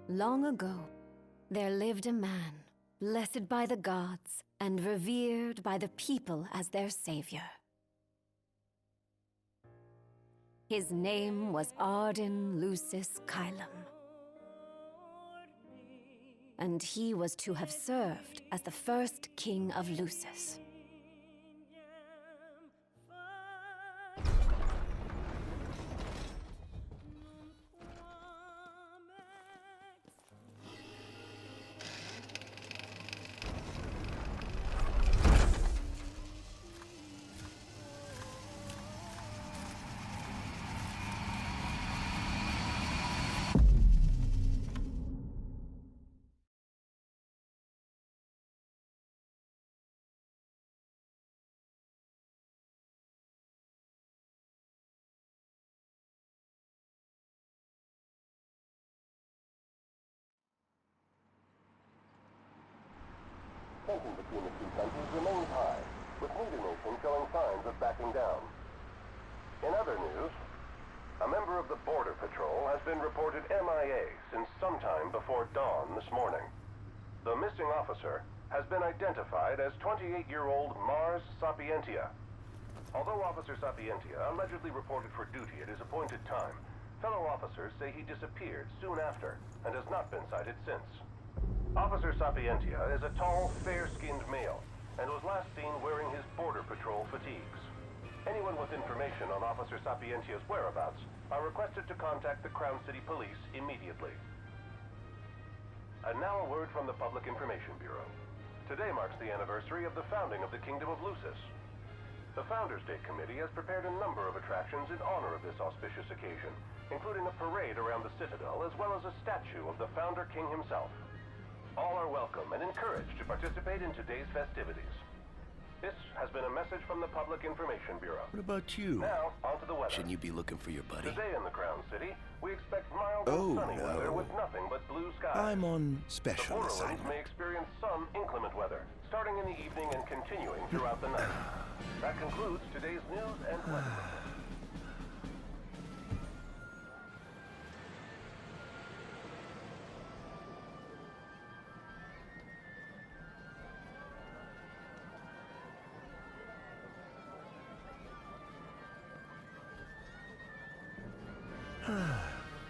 Long ago, there lived a man, blessed by the gods and revered by the people as their savior. His name was Ardyn Lucis Caelum. And he was to have served as the first king of Lucis. Tension between the two countries remains high, with neither nation showing signs of backing down. In other news, a member of the Border Patrol has been reported MIA since sometime before dawn this morning. The missing officer has been identified as 28-year-old Mars Sapientia. Although Officer Sapientia allegedly reported for duty at his appointed time, fellow officers say he disappeared soon after and has not been sighted since. Officer Sapientia is a tall, fair-skinned male, and was last seen wearing his Border Patrol fatigues. Anyone with information on Officer Sapientia's whereabouts are requested to contact the Crown City Police immediately. And now a word from the Public Information Bureau. Today marks the anniversary of the founding of the Kingdom of Lucis. The Founders' Day Committee has prepared a number of attractions in honor of this auspicious occasion, including a parade around the Citadel as well as a statue of the Founder King himself. All are welcome and encouraged to participate in today's festivities. This has been a message from the Public Information Bureau. What about you? Now, on to the weather. Shouldn't you be looking for your buddy? Today in the Crown City, we expect mild and sunny weather with nothing but blue skies. I'm on The special borderlands assignment. may experience some inclement weather, starting in the evening and continuing throughout the night. That concludes today's news and weather.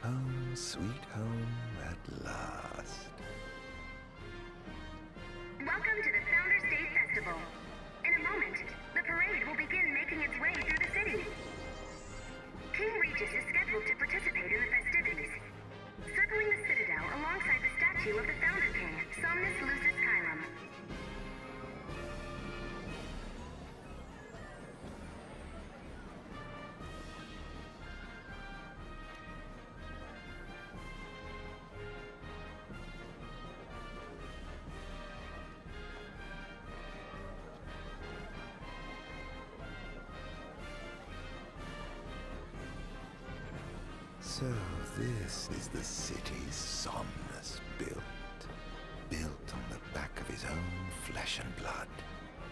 Home, sweet home at last. Welcome to the Founders Day Festival. In a moment, the parade will begin making its way through the city. King Regis is scheduled to participate in the festivities, circling the Citadel alongside the statue of the Founder King, Somnus Lucis Caelum. So this is the city Somnus built. Built on the back of his own flesh and blood.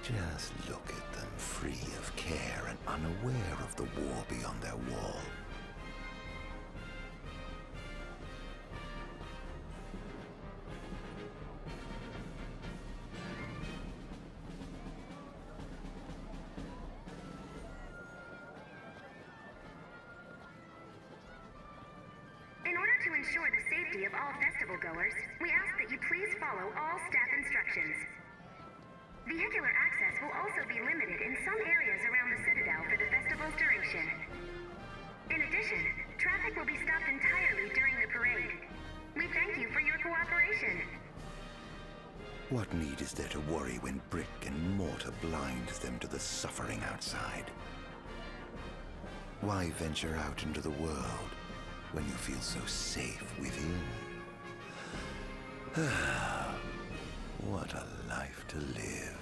Just look at them, free of care and unaware of the war beyond their wall. In order to ensure the safety of all festival goers, we ask that you please follow all staff instructions. Vehicular access will also be limited in some areas around the Citadel for the festival's duration. In addition, traffic will be stopped entirely during the parade. We thank you for your cooperation. What need is there to worry when brick and mortar blinds them to the suffering outside? Why venture out into the world when you feel so safe within? What a life to live.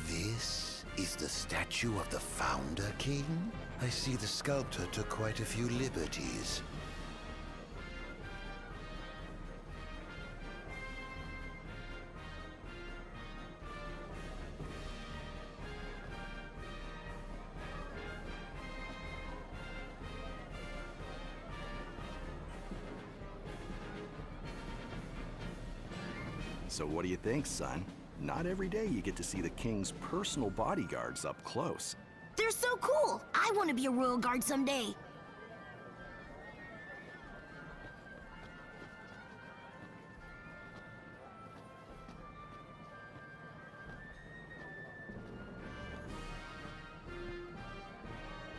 This is the statue of the Founder King? I see the sculptor took quite a few liberties. So what do you think, son? Not every day you get to see the king's personal bodyguards up close. They're so cool! I want to be a royal guard someday.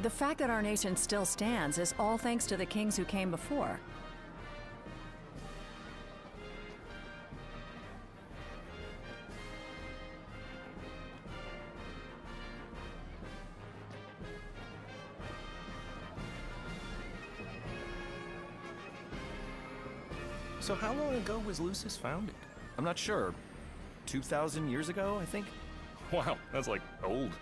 The fact that our nation still stands is all thanks to the kings who came before. So how long ago was Lucis founded? I'm not sure. 2,000 years ago, I think? Wow, that's like old.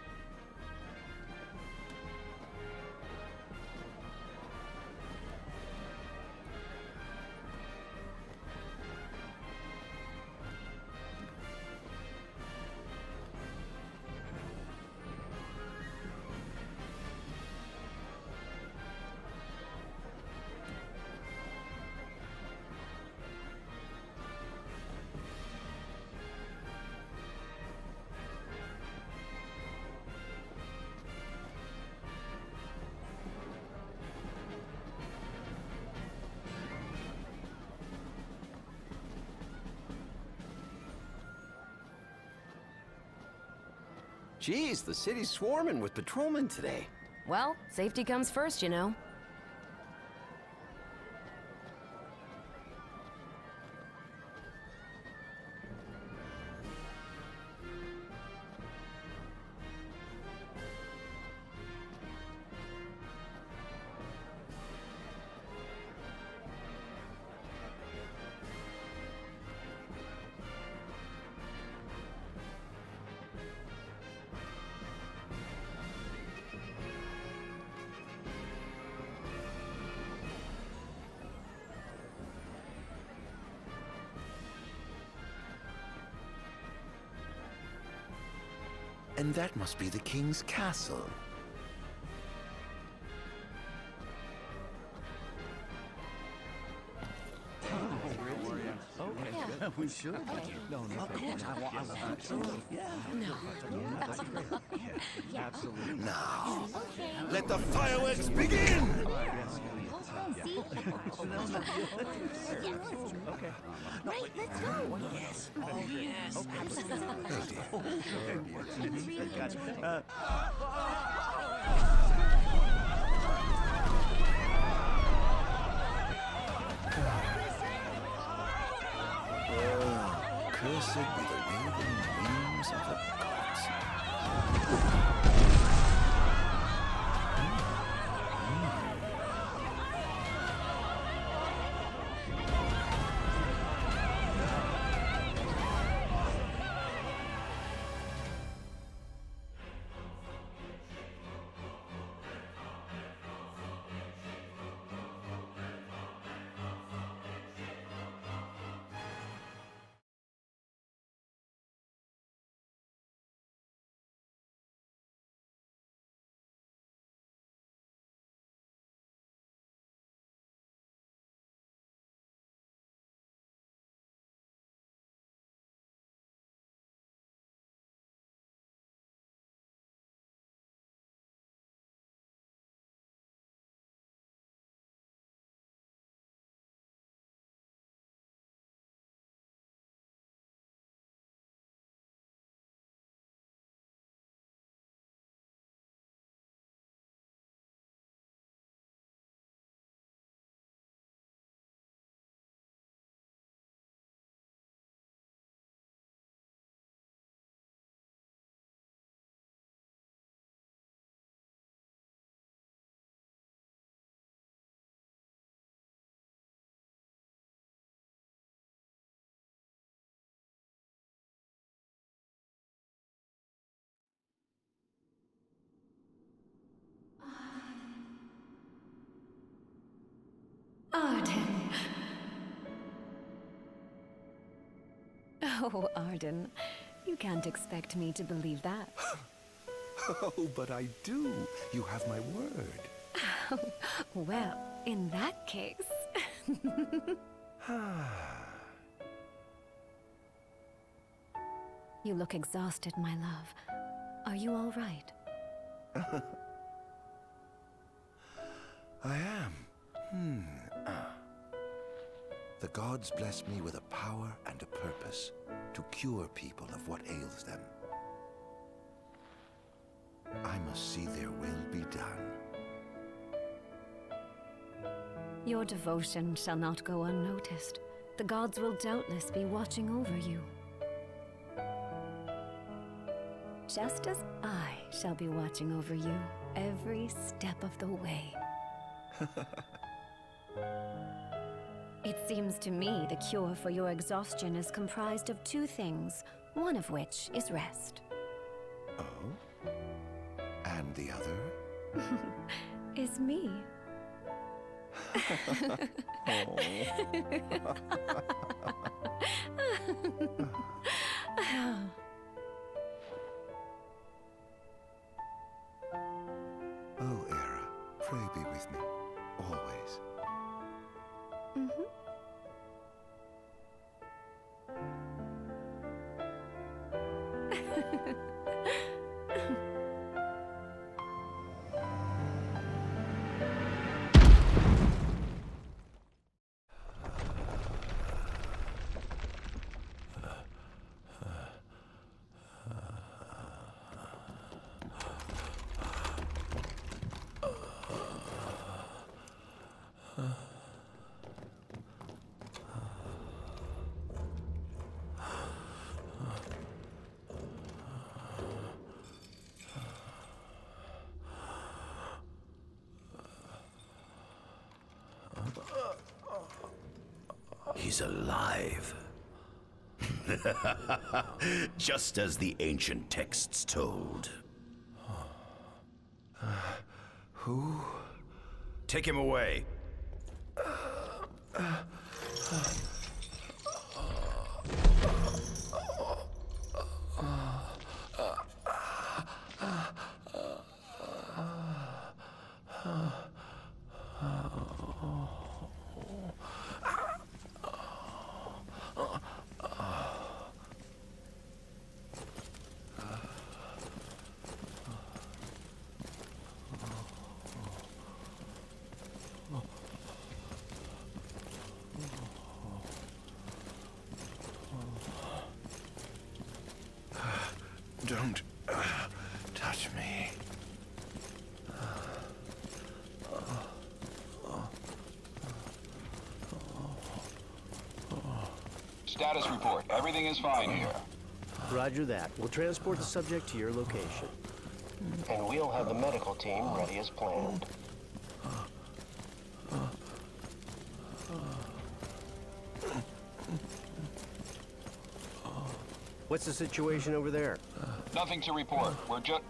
Geez, the city's swarming with patrolmen today. Well, safety comes first, you know. And that must be the king's castle. We should. No, absolutely. Yeah. Absolutely. Now, let the fireworks begin! Right, let's go. Yes. Oh, yes. Cursed be the waving wings of the gods. Ardyn. Oh, Ardyn. You can't expect me to believe that. Oh, but I do. You have my word. Well, in that case... You look exhausted, my love. Are you all right? I am. The gods bless me with a power and a purpose to cure people of what ails them. I must see their will be done. Your devotion shall not go unnoticed. The gods will doubtless be watching over you. Just as I shall be watching over you every step of the way. It seems to me the cure for your exhaustion is comprised of two things, one of which is rest. Oh? And the other? Is me. Oh, Era, pray be with me, always. He's alive. Just as the ancient texts told. Who? Take him away. Don't touch me. Status report. Everything is fine here. Roger that. We'll transport the subject to your location. And we'll have the medical team ready as planned. What's the situation over there? Nothing to report. We're just...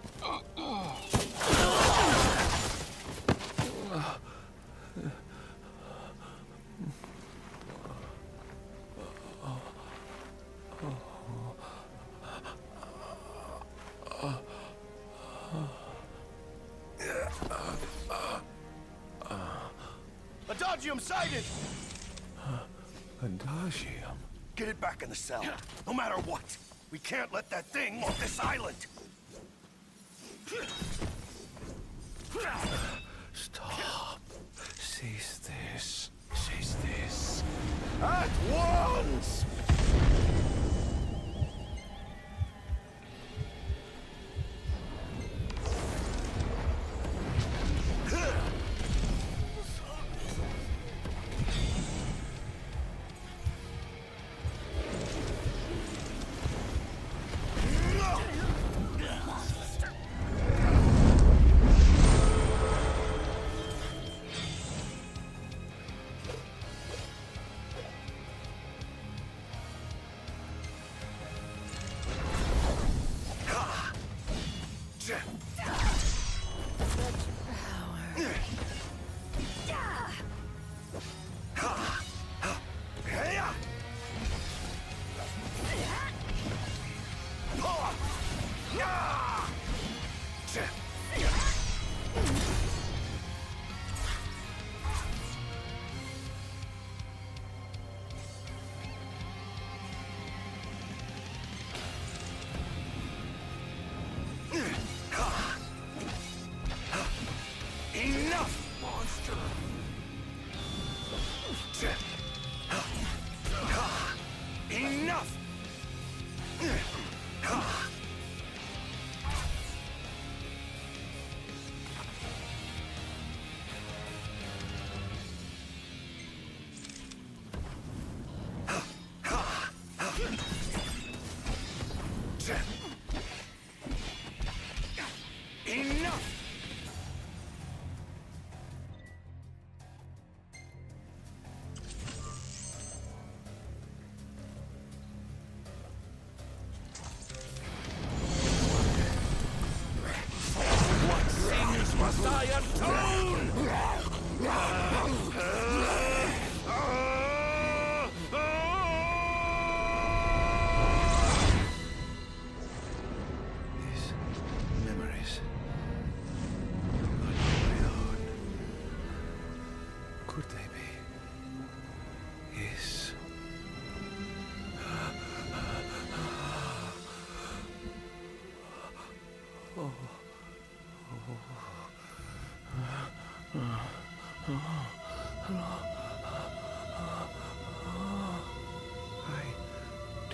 Adagium sighted! Adagium? Get it back in the cell, no matter what. We can't let that thing off this island. Stop. Cease this. Cease this. At once!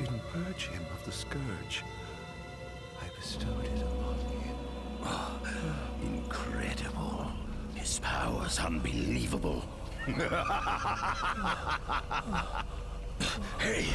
didn't purge him of the scourge. I bestowed it upon him. Oh, incredible. His power's unbelievable. Hey!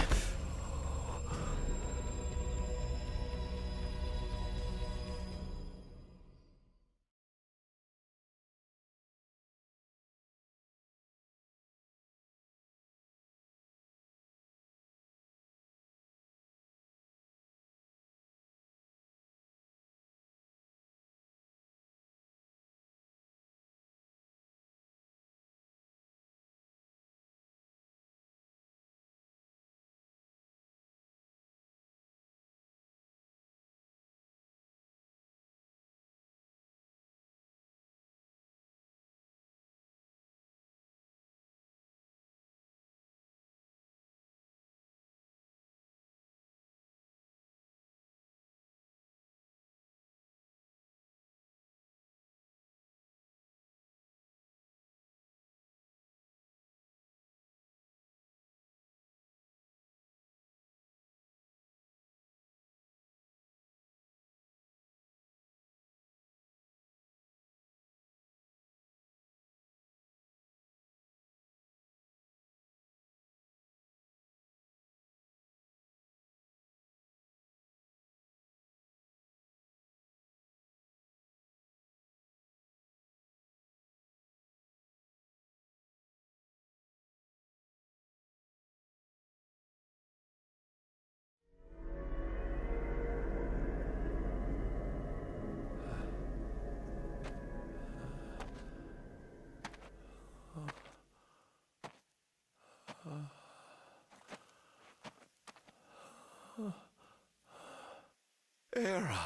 Era.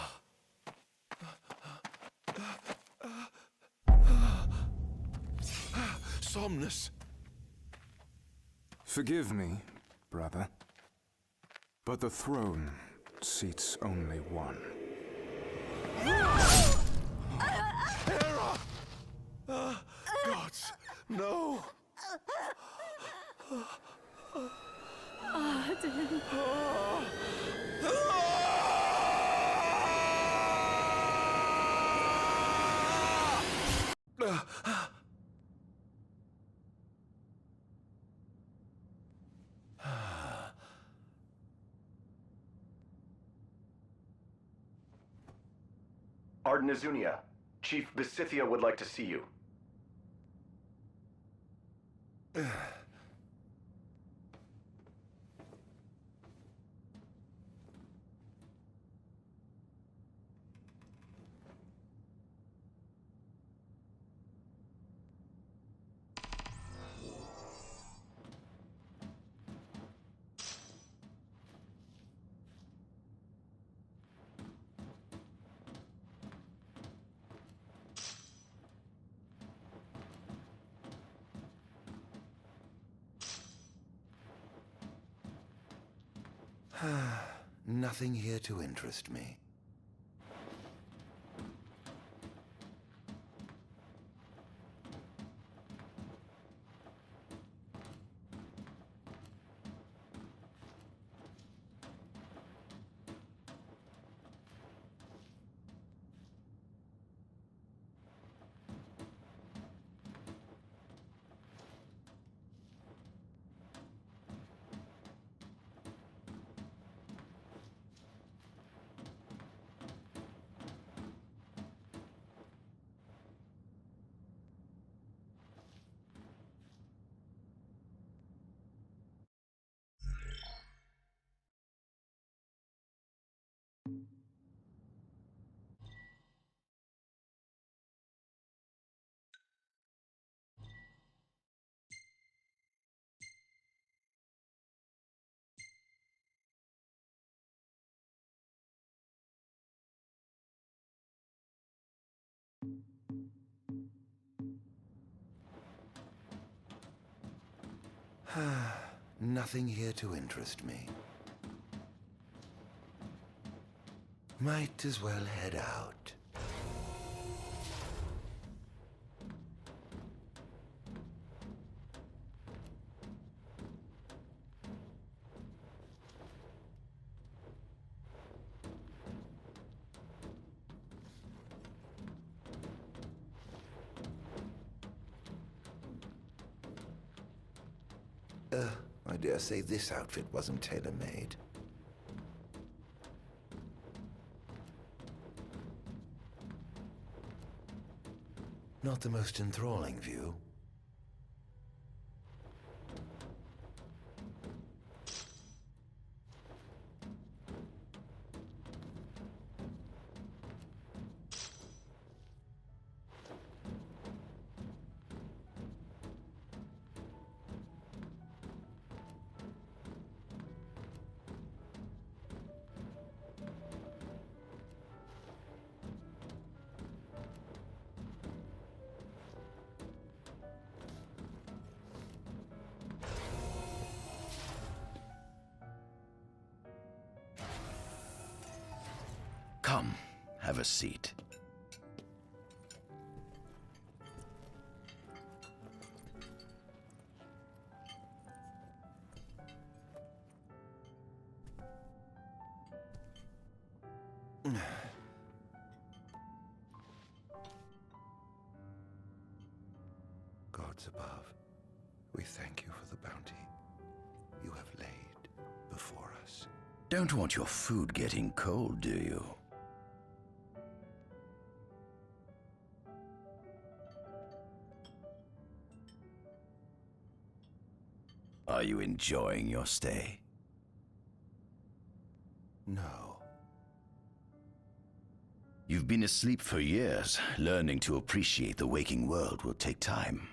Somnus. Forgive me, brother, but the throne seats only one. Era! Gods, no! Ardyn. Ardyn, Chief Besithia would like to see you. Nothing here to interest me. Nothing here to interest me. Might as well head out. I dare say this outfit wasn't tailor-made. Not the most enthralling view. Come, have a seat. Gods above, we thank you for the bounty you have laid before us. Don't want your food getting cold, do you? Are you enjoying your stay? No. You've been asleep for years. Learning to appreciate the waking world will take time.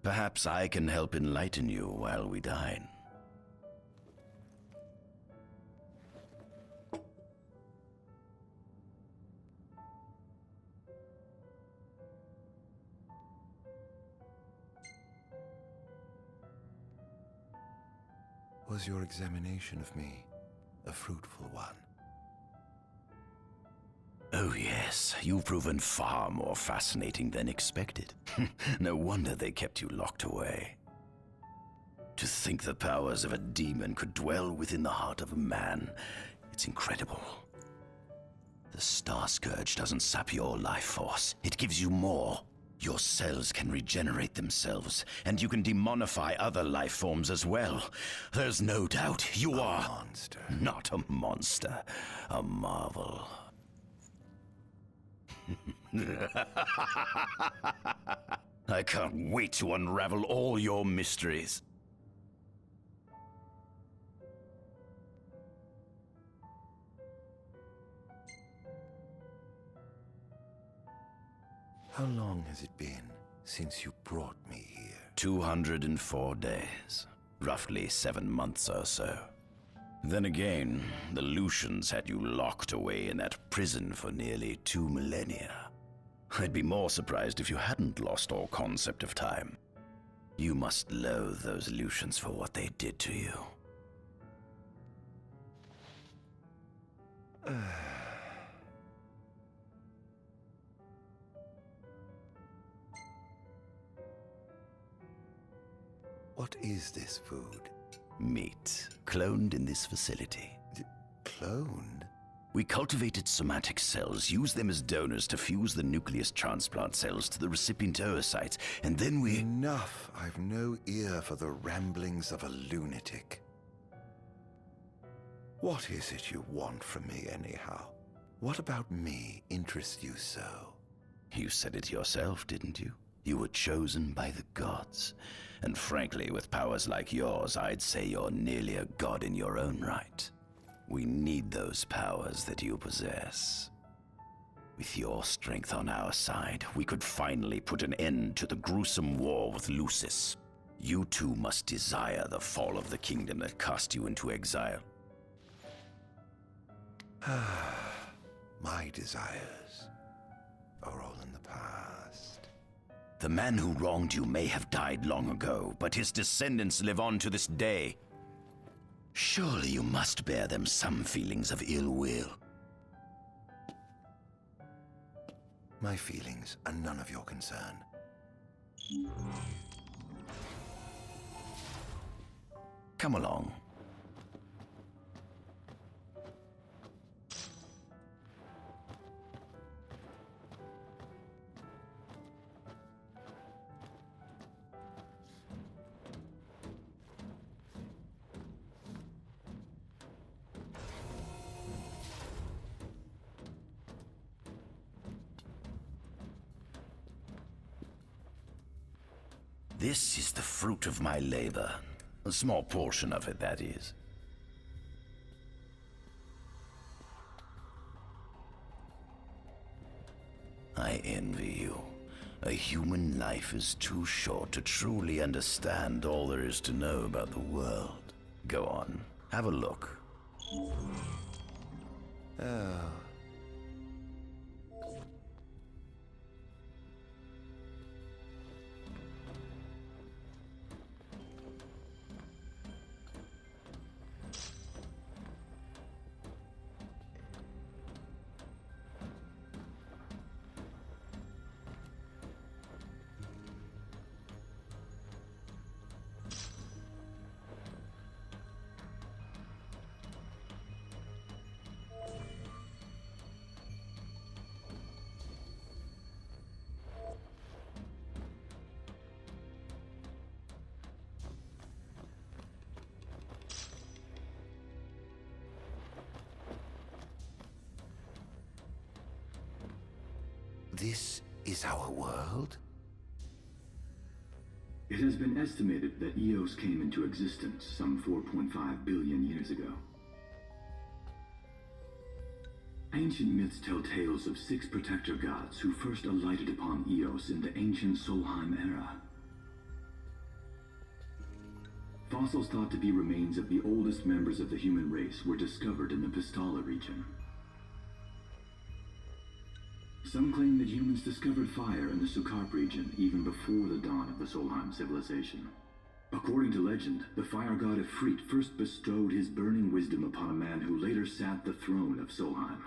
Perhaps I can help enlighten you while we dine. Was your examination of me a fruitful one? Oh yes, you've proven far more fascinating than expected. No wonder they kept you locked away. To think the powers of a demon could dwell within the heart of a man, it's incredible. The Star Scourge doesn't sap your life force, it gives you more. Your cells can regenerate themselves, and you can demonify other life forms as well. There's no doubt you are a monster. Not a monster, a marvel. I can't wait to unravel all your mysteries. How long has it been since you brought me here? 204 days. Roughly 7 months or so. Then again, the Lucians had you locked away in that prison for nearly 2 millennia. I'd be more surprised if you hadn't lost all concept of time. You must loathe those Lucians for what they did to you. What is this food? Meat, cloned in this facility. Cloned? We cultivated somatic cells, used them as donors to fuse the nucleus transplant cells to the recipient oocytes, and then we... Enough! I've no ear for the ramblings of a lunatic. What is it you want from me, anyhow? What about me interests you so? You said it yourself, didn't you? You were chosen by the gods. And frankly, with powers like yours, I'd say you're nearly a god in your own right. We need those powers that you possess. With your strength on our side, we could finally put an end to the gruesome war with Lucis. You too must desire the fall of the kingdom that cast you into exile. My desires are all in the past. The man who wronged you may have died long ago, but his descendants live on to this day. Surely you must bear them some feelings of ill will. My feelings are none of your concern. Come along. This is the fruit of my labor. A small portion of it, that is. I envy you. A human life is too short to truly understand all there is to know about the world. Go on, have a look. Oh. This is our world? It has been estimated that Eos came into existence some 4.5 billion years ago. Ancient myths tell tales of 6 protector gods who first alighted upon Eos in the ancient Solheim era. Fossils thought to be remains of the oldest members of the human race were discovered in the Pistala region. Some claim that humans discovered fire in the Sukarp region even before the dawn of the Solheim civilization. According to legend, the fire god Ifrit first bestowed his burning wisdom upon a man who later sat the throne of Solheim.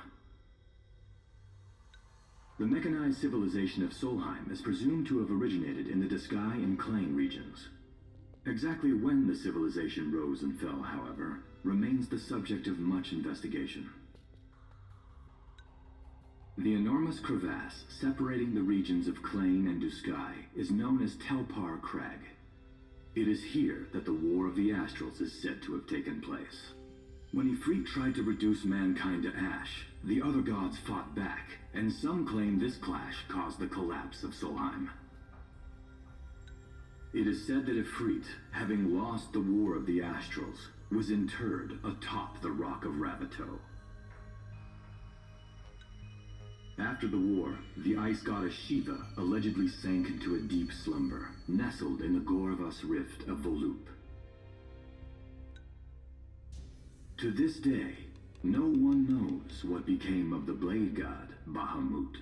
The mechanized civilization of Solheim is presumed to have originated in the Diskai and Klang regions. Exactly when the civilization rose and fell, however, remains the subject of much investigation. The enormous crevasse separating the regions of Klain and Duskai is known as Telpar Crag. It is here that the War of the Astrals is said to have taken place. When Ifrit tried to reduce mankind to ash, the other gods fought back, and some claim this clash caused the collapse of Solheim. It is said that Ifrit, having lost the War of the Astrals, was interred atop the Rock of Ravito. After the war, the ice goddess Shiva allegedly sank into a deep slumber, nestled in the Goravas Rift of Volup. To this day, no one knows what became of the blade god Bahamut.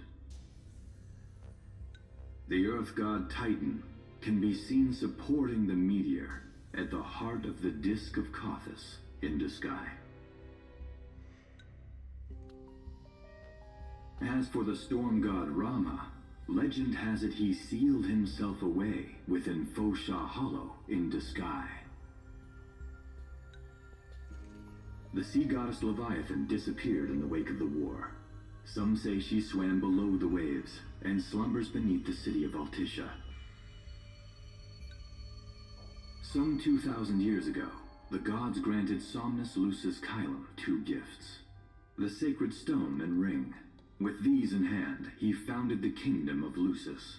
The earth god Titan can be seen supporting the meteor at the heart of the disk of Kothis in Duskai. As for the storm god Rama, legend has it he sealed himself away within Fosha Hollow in Duskai. The sea goddess Leviathan disappeared in the wake of the war. Some say she swam below the waves and slumbers beneath the city of Altisha. Some 2,000 years ago, the gods granted Somnus Lucis Caelum 2 gifts: the sacred stone and ring. With these in hand, he founded the kingdom of Lucis.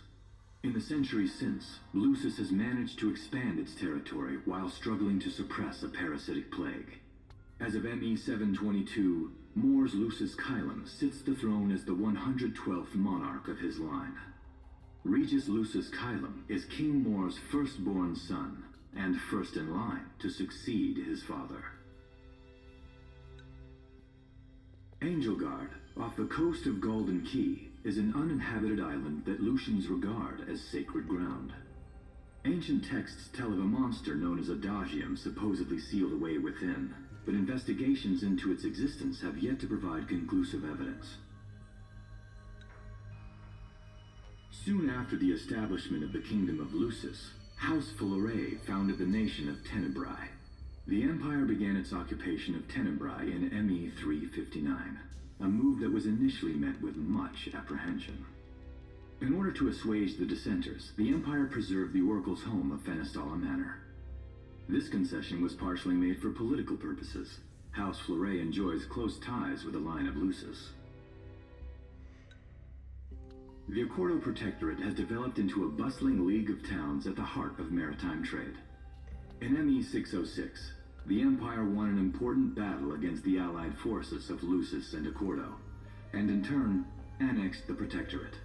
In the centuries since, Lucis has managed to expand its territory while struggling to suppress a parasitic plague. As of ME 722, Mor's Lucis Caelum sits the throne as the 112th monarch of his line. Regis Lucis Caelum is King Mor's firstborn son, and first in line to succeed his father. Angelgard, off the coast of Golden Key, is an uninhabited island that Lucians regard as sacred ground. Ancient texts tell of a monster known as Adagium supposedly sealed away within, but investigations into its existence have yet to provide conclusive evidence. Soon after the establishment of the Kingdom of Lucis, House Fulare founded the nation of Tenebrae. The Empire began its occupation of Tenebrae in ME 359, a move that was initially met with much apprehension. In order to assuage the dissenters, the Empire preserved the Oracle's home of Fenestala Manor. This concession was partially made for political purposes. House Fleuret enjoys close ties with the line of Lucis. The Accordo Protectorate has developed into a bustling league of towns at the heart of maritime trade. In ME-606, the Empire won an important battle against the allied forces of Lucis and Accordo, and in turn, annexed the Protectorate.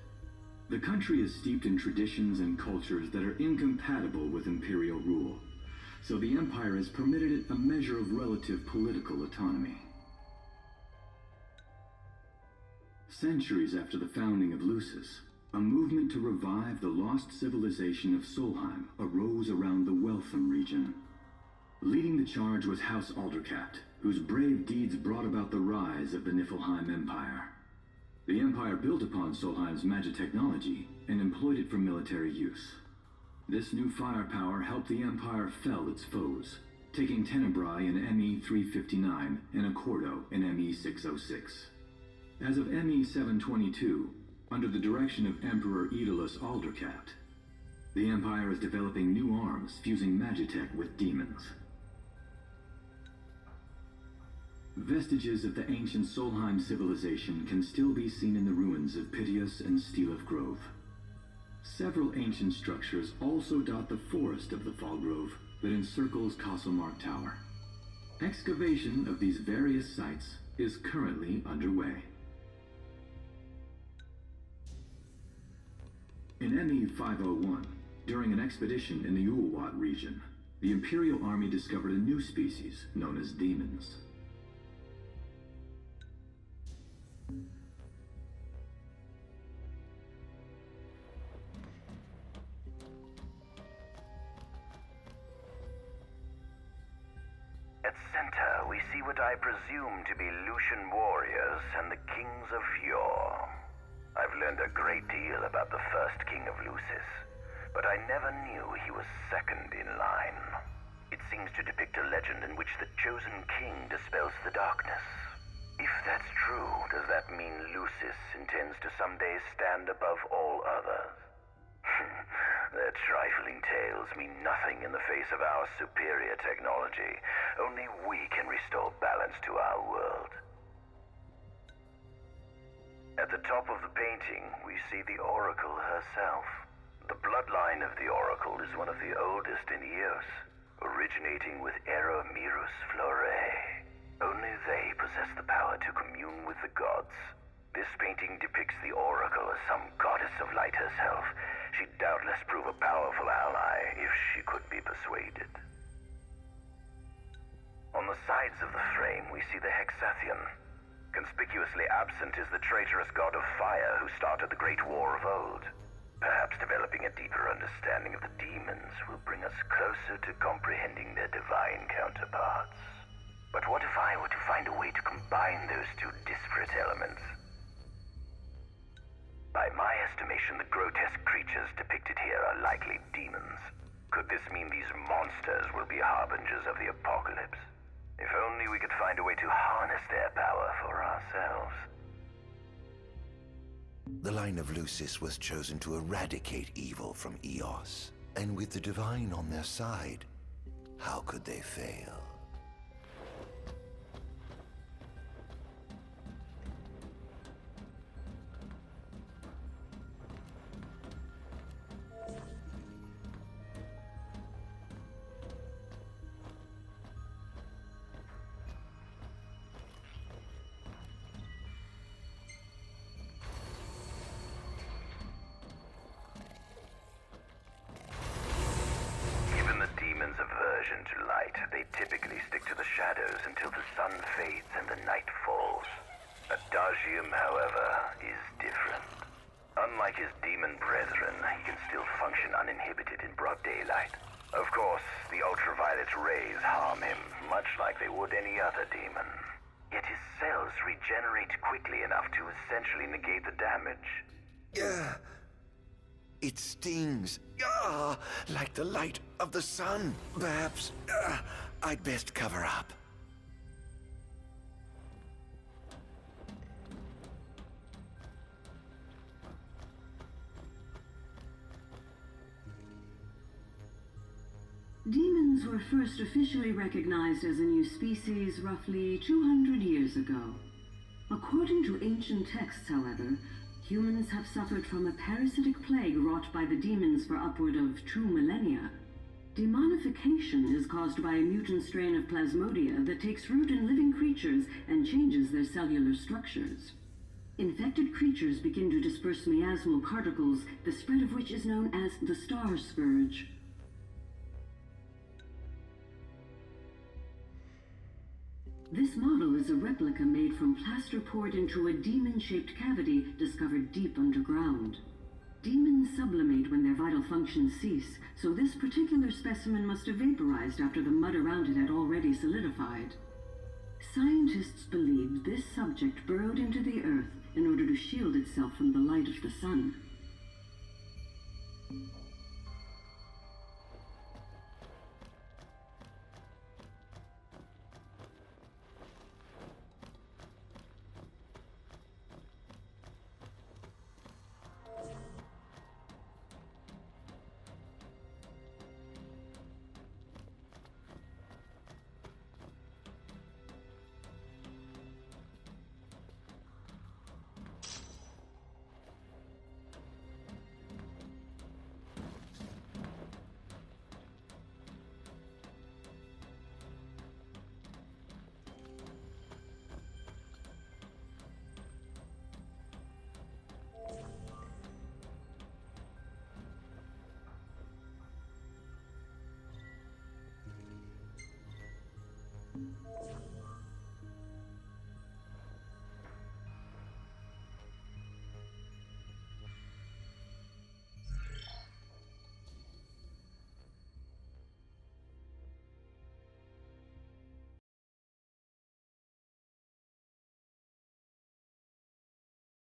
The country is steeped in traditions and cultures that are incompatible with imperial rule, so the Empire has permitted it a measure of relative political autonomy. Centuries after the founding of Lucis, a movement to revive the lost civilization of Solheim arose around the Weltham region. Leading the charge was House Aldercat, whose brave deeds brought about the rise of the Niflheim Empire. The Empire built upon Solheim's magic technology and employed it for military use. This new firepower helped the Empire fell its foes, taking Tenebrae in ME-359 and Accordo in ME-606. As of ME-722, under the direction of Emperor Aedalus Aldercat, the Empire is developing new arms fusing magitech with demons. Vestiges of the ancient Solheim civilization can still be seen in the ruins of Piteous and Steeleth Grove. Several ancient structures also dot the forest of the Fall Grove that encircles Castlemark Tower. Excavation of these various sites is currently underway. In ME-501, during an expedition in the Ulwat region, the Imperial Army discovered a new species known as demons. At center, we see what I presume to be Lucian warriors and the kings of yore. I've learned a great deal about the first king of Lucis, but I never knew he was second in line. It seems to depict a legend in which the chosen king dispels the darkness. If that's true, does that mean Lucis intends to someday stand above all others? Their trifling tales mean nothing in the face of our superior technology. Only we can restore balance to our world. At the top of the painting, we see the Oracle herself. The bloodline of the Oracle is one of the oldest in Eos, originating with Eromirus Flore. Only they possess the power to commune with the gods. This painting depicts the Oracle as some goddess of light herself. She'd doubtless prove a powerful ally if she could be persuaded. On the sides of the frame, we see the Hexathian. Conspicuously absent is the traitorous god of fire who started the Great War of old. Perhaps developing a deeper understanding of the demons will bring us closer to comprehending their divine counterparts. But what if I were to find a way to combine those two disparate elements? By my estimation, the grotesque creatures depicted here are likely demons. Could this mean these monsters will be harbingers of the apocalypse? If only we could find a way to harness their power for ourselves. The line of Lucis was chosen to eradicate evil from Eos, and with the divine on their side, how could they fail? It stings, like the light of the sun. Perhaps I'd best cover up. Demons were first officially recognized as a new species roughly 200 years ago. According to ancient texts, however, Humans have suffered from a parasitic plague wrought by the demons for upward of 2 millennia. Demonification is caused by a mutant strain of plasmodia that takes root in living creatures and changes their cellular structures. Infected creatures begin to disperse miasmal particles, the spread of which is known as the Star Scourge. This model is a replica made from plaster poured into a demon-shaped cavity discovered deep underground. Demons sublimate when their vital functions cease, so this particular specimen must have vaporized after the mud around it had already solidified. Scientists believed this subject burrowed into the earth in order to shield itself from the light of the sun.